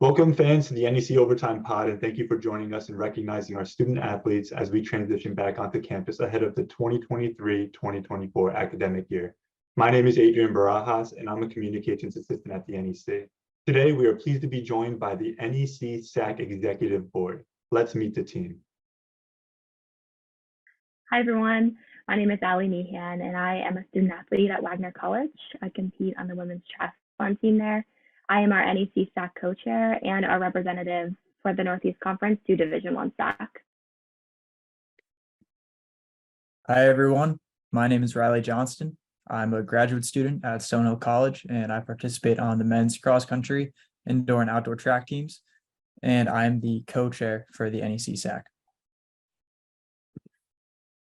Welcome fans to the NEC Overtime Pod, and thank you for joining us and recognizing our student athletes as we transition back onto campus ahead of the 2023-2024 academic year. My name is Adrian Barajas, and I'm a communications assistant at the NEC. Today, we are pleased to be joined by the NEC SAAC Executive Board. Let's meet the team. Hi, everyone. My name is Ali Meehan, and I am a student athlete at Wagner College. I compete on the women's triathlon team there. I am our NEC SAAC co-chair and our representative for the Northeast Conference to Division I SAAC. Hi, everyone. My name is Riley Johnston. I'm a graduate student at Stonehill College, and I participate on the men's cross-country, indoor and outdoor track teams, and I'm the co-chair for the NEC SAAC.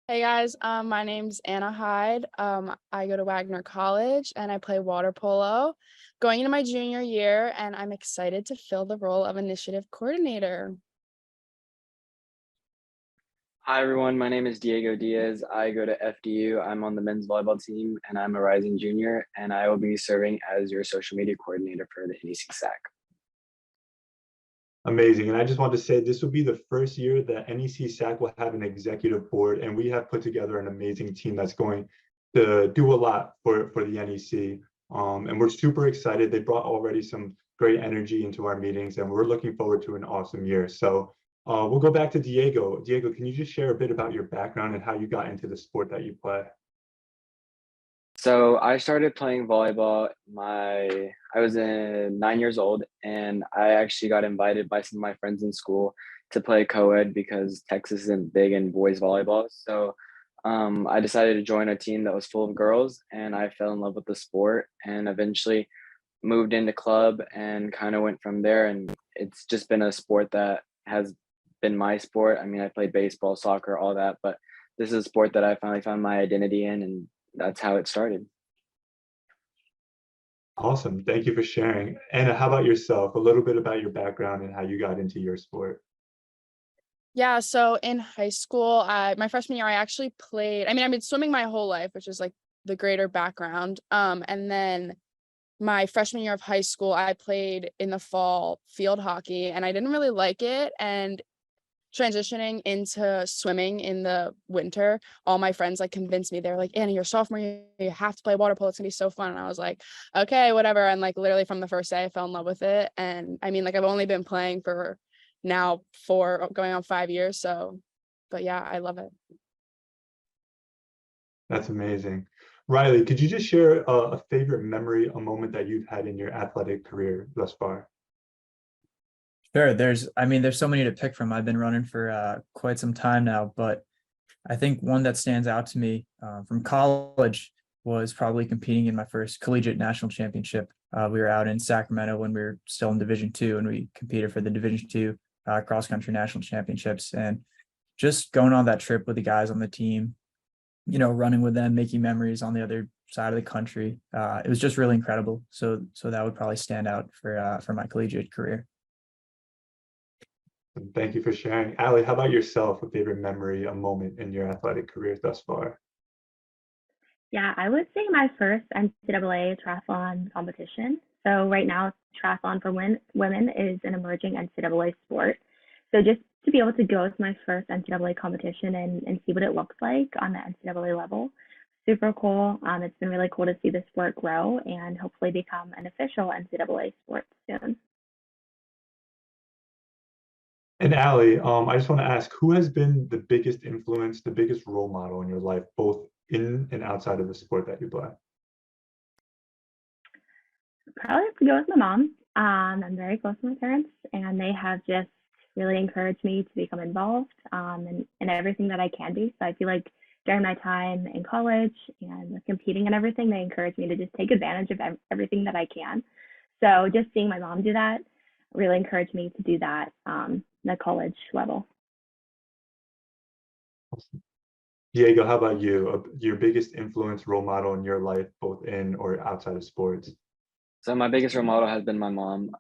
Hey guys, my name's Anna Hyde. I go to Wagner College and I play water polo going into my junior year, and I'm excited to fill the role of initiative coordinator. Hi everyone, my name is Diego Diaz. I go to FDU. I'm on the men's volleyball team and I'm a rising junior, and I will be serving as your social media coordinator for the NEC SAAC. Amazing. And I just want to say this will be the first year that NEC SAAC will have an executive board, and we have put together an amazing team that's going to do a lot for the NEC. And we're super excited. They brought already some great energy into our meetings, and we're looking forward to an awesome year. So we'll go back to Diego. Diego, can you just share a bit about your background and how you got into the sport that you play? So I started playing volleyball. I was 9 years old, and I actually got invited by some of my friends in school to play co-ed because Texas isn't big in boys volleyball. So I decided to join a team that was full of girls, and I fell in love with the sport and eventually moved into club and kind of went from there. And it's just been a sport that has been my sport. I mean, I played baseball, soccer, all that, but this is a sport that I finally found my identity in, and that's how it started. Awesome. Thank you for sharing. Anna, how about yourself? A little bit about your background and how you got into your sport. Yeah, so in high school, my freshman year, I actually played, I've been swimming my whole life, which is like the greater background. And then my freshman year of high school, I played in the fall field hockey, and I didn't really like it. And transitioning into swimming in the winter, all my friends like convinced me. They were like, Anna, you're a sophomore, you have to play water polo, it's gonna be so fun. And I was like, okay, whatever. And like literally from the first day I fell in love with it. And I've only been playing for now 4 going on 5 years, so but yeah, I love it. That's amazing. Riley, could you just share a favorite memory, a moment that you've had in your athletic career thus far? Sure, there's so many to pick from. I've been running for quite some time now, but I think one that stands out to me from college was probably competing in my first collegiate national championship. We were out in Sacramento when we were still in Division II, and we competed for the Division II cross-country national championships. And just going on that trip with the guys on the team, running with them, making memories on the other side of the country. It was just really incredible. So that would probably stand out for my collegiate career. Thank you for sharing. Ali, how about yourself? A favorite memory, a moment in your athletic career thus far? Yeah, I would say my first NCAA triathlon competition. So right now, triathlon for women is an emerging NCAA sport. So just to be able to go to my first NCAA competition and see what it looks like on the NCAA level, super cool. It's been really cool to see the sport grow and hopefully become an official NCAA sport soon. And Ali, I just want to ask, who has been the biggest influence, the biggest role model in your life, both in and outside of the sport that you play? Probably have to go with my mom. I'm very close to my parents, and they have just really encouraged me to become involved in everything that I can be. So I feel like during my time in college and competing and everything, they encouraged me to just take advantage of everything that I can. So just seeing my mom do that really encouraged me to do that the college level. Awesome. Diego, how about you? Your biggest influence, role model in your life, both in or outside of sports? So my biggest role model has been my mom.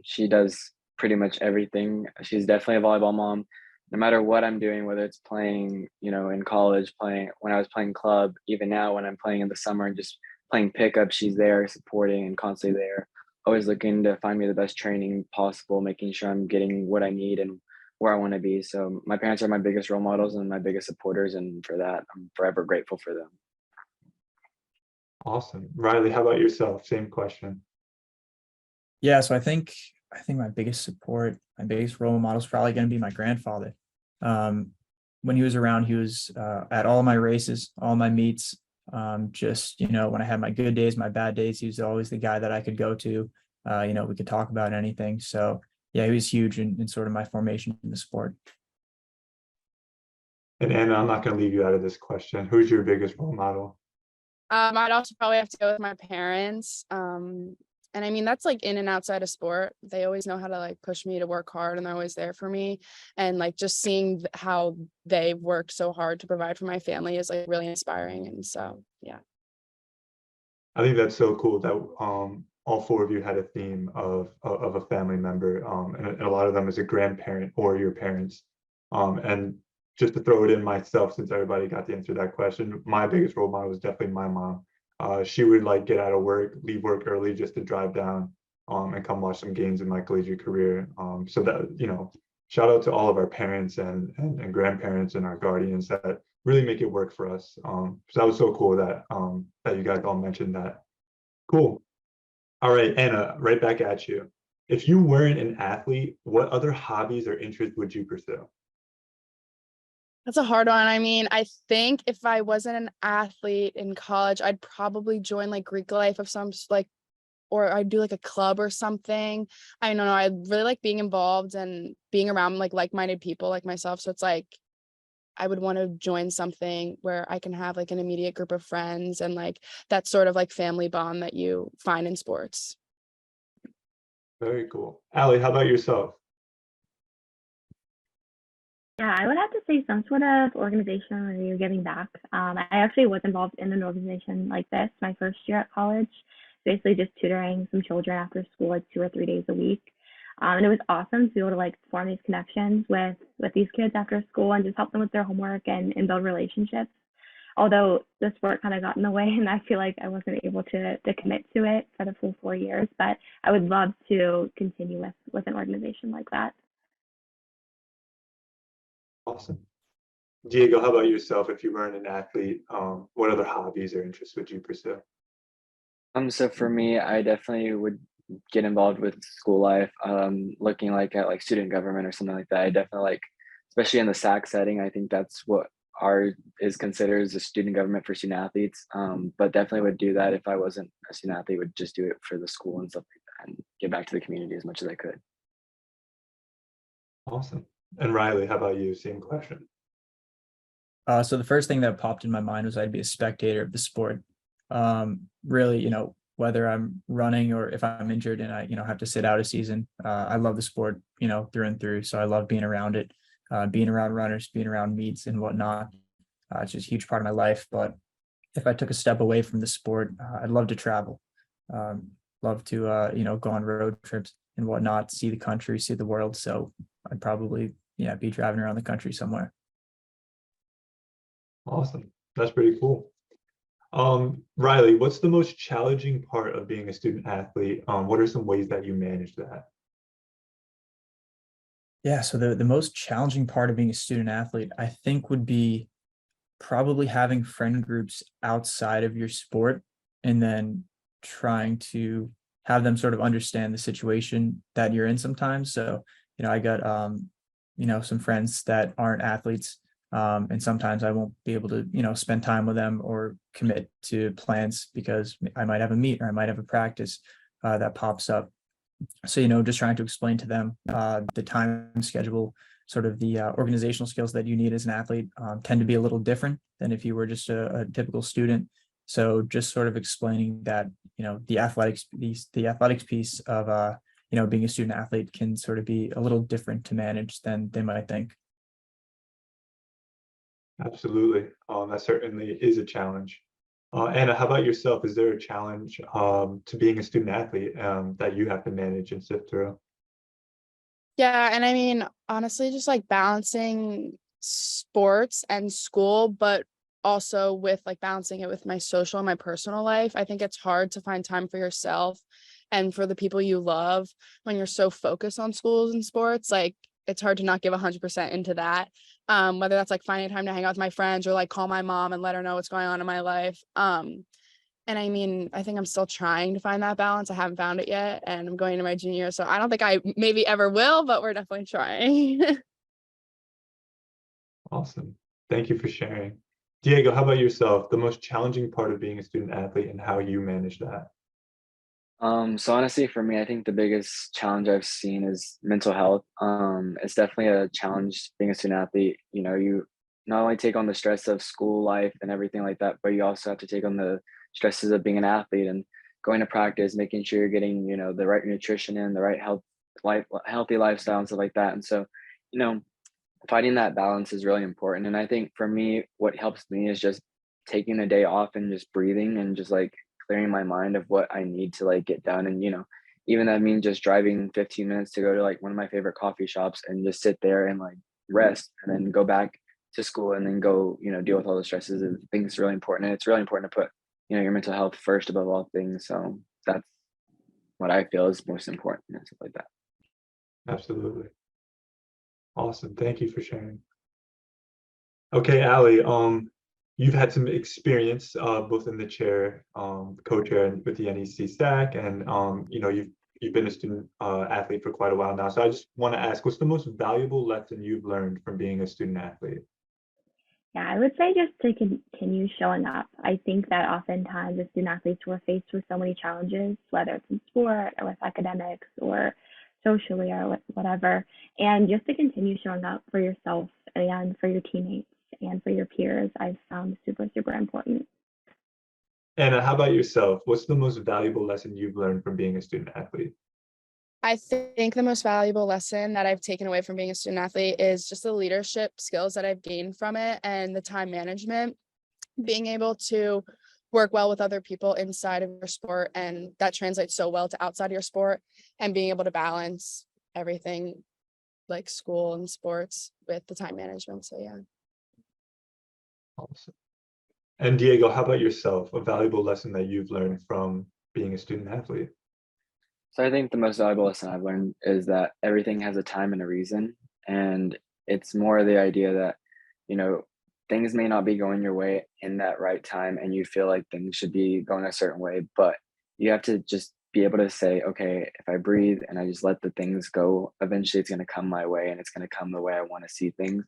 She does pretty much everything. She's definitely a volleyball mom. No matter what I'm doing, whether it's playing, in college, playing when I was playing club, even now when I'm playing in the summer and just playing pickup, she's there supporting and constantly there. always looking to find me the best training possible, making sure I'm getting what I need and where I want to be. So my parents are my biggest role models and my biggest supporters, and for that, I'm forever grateful for them. Awesome. Riley, how about yourself? Same question. Yeah, so I think my biggest support, my biggest role model is probably going to be my grandfather. When he was around, he was at all my races, all my meets. Just, when I had my good days, my bad days, he was always the guy that I could go to. We could talk about anything. So yeah, he was huge in sort of my formation in the sport. And Anna, I'm not going to leave you out of this question. Who's your biggest role model? I'd also probably have to go with my parents. And I mean, that's like in and outside of sport. They always know how to like push me to work hard, and they're always there for me. And like just seeing how they've worked so hard to provide for my family is like really inspiring. And so, yeah. I think that's so cool that all four of you had a theme of a family member, and a lot of them is a grandparent or your parents. And just to throw it in myself, since everybody got to answer that question, my biggest role model was definitely my mom. She would like get out of work, leave work early just to drive down, and come watch some games in my collegiate career. So that, shout out to all of our parents and grandparents and our guardians that really make it work for us. So that was so cool that that you guys all mentioned that. Cool. All right, Anna, right back at you. If you weren't an athlete, what other hobbies or interests would you pursue? That's a hard one. I mean, I think if I wasn't an athlete in college, I'd probably join like Greek life of some like, or I'd do like a club or something. I don't know. I really like being involved and being around like-minded people like myself. So it's like I would want to join something where I can have like an immediate group of friends and like that sort of like family bond that you find in sports. Very cool. Allie, how about yourself? Yeah, I would have to say some sort of organization where you're giving back. I actually was involved in an organization like this my first year at college, basically just tutoring some children after school, like 2 or 3 days a week. And it was awesome to be able to like form these connections with these kids after school and just help them with their homework and build relationships. Although the sport kind of got in the way, and I feel like I wasn't able to commit to it for the full 4 years, but I would love to continue with an organization like that. Awesome. Diego, how about yourself? If you weren't an athlete, what other hobbies or interests would you pursue? So for me, I definitely would get involved with school life, looking like at like student government or something like that. I definitely like, especially in the SAAC setting, I think that's what our is considered as a student government for student athletes. But definitely would do that if I wasn't a student athlete, would just do it for the school and stuff like that and give back to the community as much as I could. Awesome. And Riley, how about you? Same question. So the first thing that popped in my mind was I'd be a spectator of the sport. Really, whether I'm running or if I'm injured and I, have to sit out a season, I love the sport, through and through. So I love being around it, being around runners, being around meets and whatnot. It's just a huge part of my life. But if I took a step away from the sport, I'd love to travel. Love to, go on road trips and whatnot, see the country, see the world. So I'd probably, be driving around the country somewhere. Awesome. That's pretty cool. Riley, what's the most challenging part of being a student athlete? What are some ways that you manage that? Yeah, so the most challenging part of being a student athlete, I think, would be probably having friend groups outside of your sport and then trying to have them sort of understand the situation that you're in sometimes. So, I got some friends that aren't athletes. And sometimes I won't be able to, spend time with them or commit to plans because I might have a meet or I might have a practice that pops up. So, just trying to explain to them the time schedule, sort of the organizational skills that you need as an athlete tend to be a little different than if you were just a typical student. So just sort of explaining that, the athletics piece of, being a student athlete can sort of be a little different to manage than they might think. Absolutely. That certainly is a challenge. Anna, how about yourself? Is there a challenge to being a student athlete that you have to manage and sift through? Yeah, and I mean, honestly, just like balancing sports and school, but also with like balancing it with my social and my personal life. I think it's hard to find time for yourself and for the people you love, when you're so focused on schools and sports, like it's hard to not give 100% into that. Whether that's like finding time to hang out with my friends or like call my mom and let her know what's going on in my life. And I mean, I think I'm still trying to find that balance. I haven't found it yet, and I'm going to my junior year, so I don't think I maybe ever will, but we're definitely trying. Awesome. Thank you for sharing. Diego, how about yourself? The most challenging part of being a student athlete and how you manage that? So honestly, for me, I think the biggest challenge I've seen is mental health. It's definitely a challenge being a student athlete. You know, you not only take on the stress of school life and everything like that, but you also have to take on the stresses of being an athlete and going to practice, making sure you're getting, you know, the right nutrition in, the right healthy lifestyle and stuff like that. And so, you know, finding that balance is really important. And I think for me, what helps me is just taking a day off and just breathing and just like clearing my mind of what I need to like get done. And, you know, even that means just driving 15 minutes to go to like one of my favorite coffee shops and just sit there and like rest and then go back to school and then go, you know, deal with all the stresses. And I think it's really important. And it's really important to put, you know, your mental health first above all things. So that's what I feel is most important and stuff like that. Absolutely. Awesome. Thank you for sharing. Okay, Ali, you've had some experience both in the chair, co-chair and with the NEC SAAC, and you know, you've been a student athlete for quite a while now. So I just want to ask, what's the most valuable lesson you've learned from being a student athlete? Yeah, I would say just to continue showing up. I think that oftentimes as student athletes, we're faced with so many challenges, whether it's in sport or with academics or socially or whatever. And just to continue showing up for yourself and for your teammates and for your peers, I've found super, super important. And how about yourself? What's the most valuable lesson you've learned from being a student athlete? I think the most valuable lesson that I've taken away from being a student athlete is just the leadership skills that I've gained from it and the time management, being able to work well with other people inside of your sport, and that translates so well to outside of your sport, and being able to balance everything like school and sports with the time management. So yeah. Awesome. And Diego, how about yourself? A valuable lesson that you've learned from being a student athlete? So I think the most valuable lesson I've learned is that everything has a time and a reason. And it's more the idea that, you know, things may not be going your way in that right time and you feel like things should be going a certain way, but you have to just be able to say, okay, if I breathe and I just let the things go, eventually it's going to come my way and it's going to come the way I want to see things.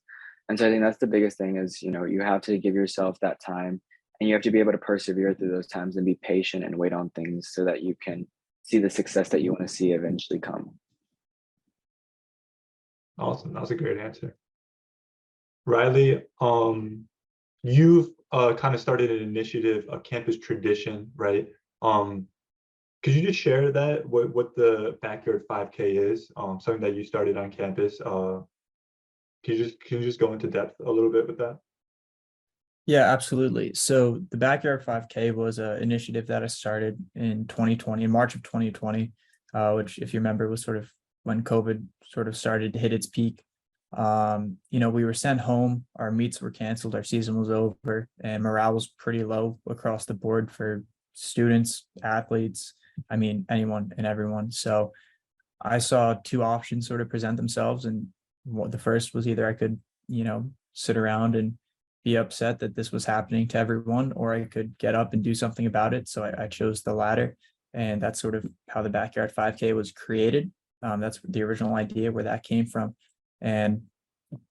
And so I think that's the biggest thing is, you know, you have to give yourself that time and you have to be able to persevere through those times and be patient and wait on things so that you can see the success that you want to see eventually come. Awesome. That was a great answer. Riley, you've kind of started an initiative, a campus tradition, right? Could you just share that, what the Backyard 5K is, something that you started on campus? Can you just go into depth a little bit with that? Yeah, absolutely. So the Backyard 5K was an initiative that I started in 2020, in March of 2020, which, if you remember, was sort of when COVID sort of started to hit its peak. You know, we were sent home, our meets were canceled, our season was over, and morale was pretty low across the board for students, athletes, I mean, anyone and everyone. So I saw two options sort of present themselves. And the first was either I could, you know, sit around and be upset that this was happening to everyone, or I could get up and do something about it. So I chose the latter. And that's sort of how the Backyard 5K was created. That's the original idea where that came from. And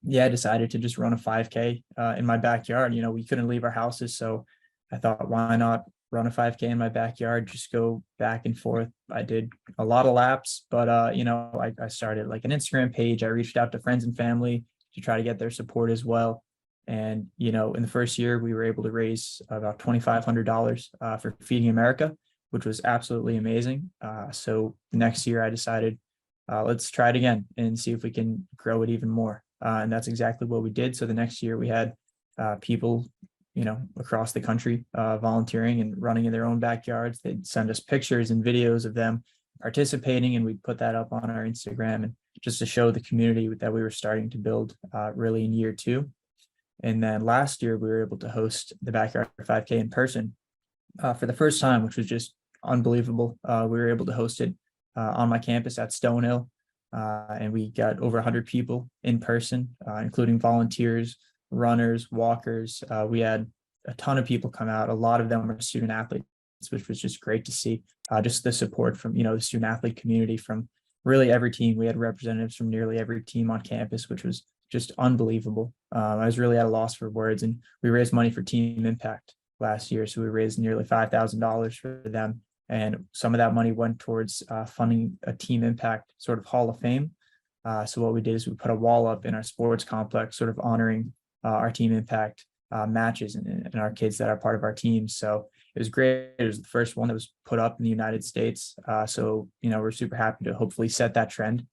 yeah, I decided to just run a 5K in my backyard. You know, we couldn't leave our houses. So I thought, why not run a 5K in my backyard, just go back and forth. I did a lot of laps, but you know, I started like an Instagram page. I reached out to friends and family to try to get their support as well. And, you know, in the first year, we were able to raise about $2,500 for Feeding America, which was absolutely amazing. So the next year I decided, let's try it again and see if we can grow it even more. And that's exactly what we did. So the next year we had people, you know, across the country volunteering and running in their own backyards. They'd send us pictures and videos of them participating, and we'd put that up on our Instagram, and just to show the community that we were starting to build really in year two. And then last year we were able to host the Backyard 5K in person for the first time, which was just unbelievable. We were able to host it on my campus at Stonehill, and we got over 100 people in person, including volunteers, runners, walkers. We had a ton of people come out. A lot of them were student athletes, which was just great to see. Just the support from, the student athlete community from really every team. We had representatives from nearly every team on campus, which was just unbelievable. I was really at a loss for words, and we raised money for Team Impact last year. So we raised nearly $5,000 for them. And some of that money went towards funding a Team Impact sort of Hall of Fame. So what we did is we put a wall up in our sports complex, sort of honoring our Team Impact matches and our kids that are part of our team. So it was great. It was the first one that was put up in the United States. So, we're super happy to hopefully set that trend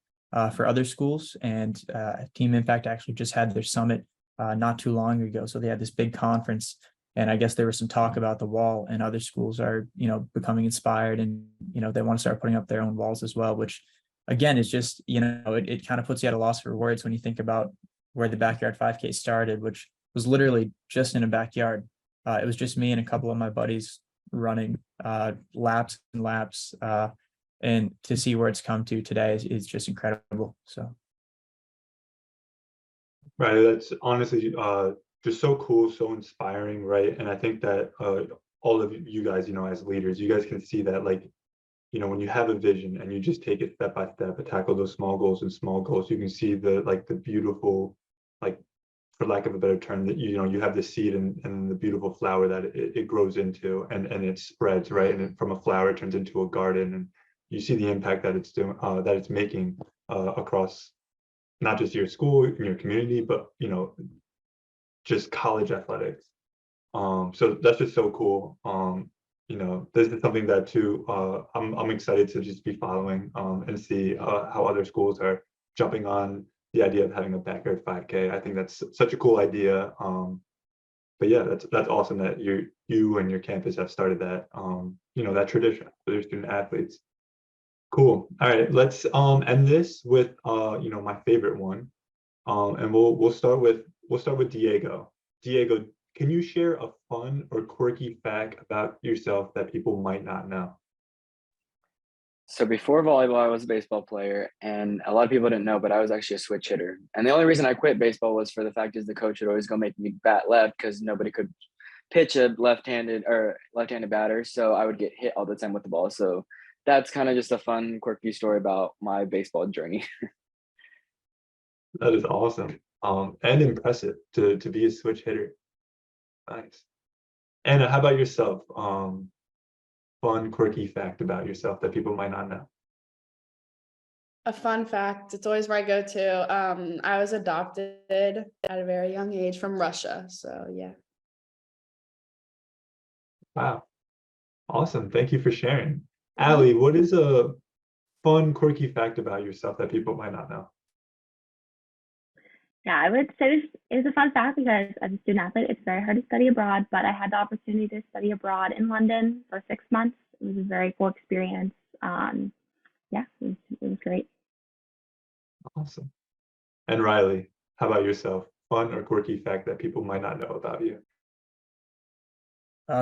for other schools. And Team Impact actually just had their summit not too long ago. So they had this big conference, and I guess there was some talk about the wall, and other schools are, becoming inspired, and, they want to start putting up their own walls as well, which again is just, it kind of puts you at a loss for words when you think about where the backyard 5K started, which was literally just in a backyard. It was just me and a couple of my buddies running laps and laps. And to see where it's come to today is just incredible. So. Right. That's honestly just so cool, so inspiring. Right. And I think that all of you guys, as leaders, you guys can see that, like, when you have a vision and you just take it step by step and tackle those small goals and small goals, you can see the beautiful, like, for lack of a better term, that you have the seed and the beautiful flower that it grows into, and it spreads, right? And from a flower it turns into a garden, and you see the impact that it's doing, that it's making across not just your school and your community, but just college athletics. So that's just so cool. This is something that too I'm excited to just be following and see how other schools are jumping on the idea of having a backyard 5K. I think that's such a cool idea. But yeah, that's awesome that you and your campus have started that that tradition for their student athletes. Cool. All right, let's end this with my favorite one. And we'll start with Diego. Diego, can you share a fun or quirky fact about yourself that people might not know? So before volleyball, I was a baseball player, and a lot of people didn't know, but I was actually a switch hitter. And the only reason I quit baseball was for the fact is the coach would always go make me bat left because nobody could pitch a left-handed batter. So I would get hit all the time with the ball. So that's kind of just a fun, quirky story about my baseball journey. That is awesome. And impressive to be a switch hitter. Nice. Anna, how about yourself? Fun, quirky fact about yourself that people might not know. A fun fact, it's always where I go to. I was adopted at a very young age from Russia. So yeah. Wow. Awesome. Thank you for sharing. Allie, what is a fun, quirky fact about yourself that people might not know? Yeah, I would say it was a fun fact because as a student athlete, it's very hard to study abroad, but I had the opportunity to study abroad in London for 6 months. It was a very cool experience. Yeah, it was great. Awesome. And Riley, how about yourself? Fun or quirky fact that people might not know about you?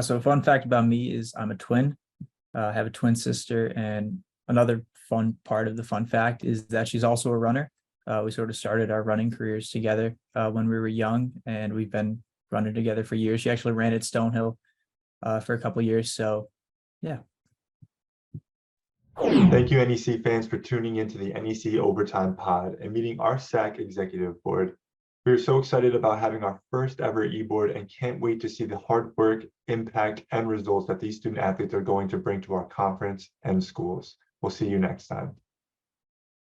So a fun fact about me is I'm a twin. I have a twin sister, and another fun part of the fun fact is that she's also a runner. We sort of started our running careers together when we were young, and we've been running together for years. She actually ran at Stonehill for a couple of years. So, yeah. Thank you, NEC fans, for tuning into the NEC Overtime Pod and meeting our SAAC Executive Board. We are so excited about having our first ever e-board and can't wait to see the hard work, impact, and results that these student athletes are going to bring to our conference and schools. We'll see you next time.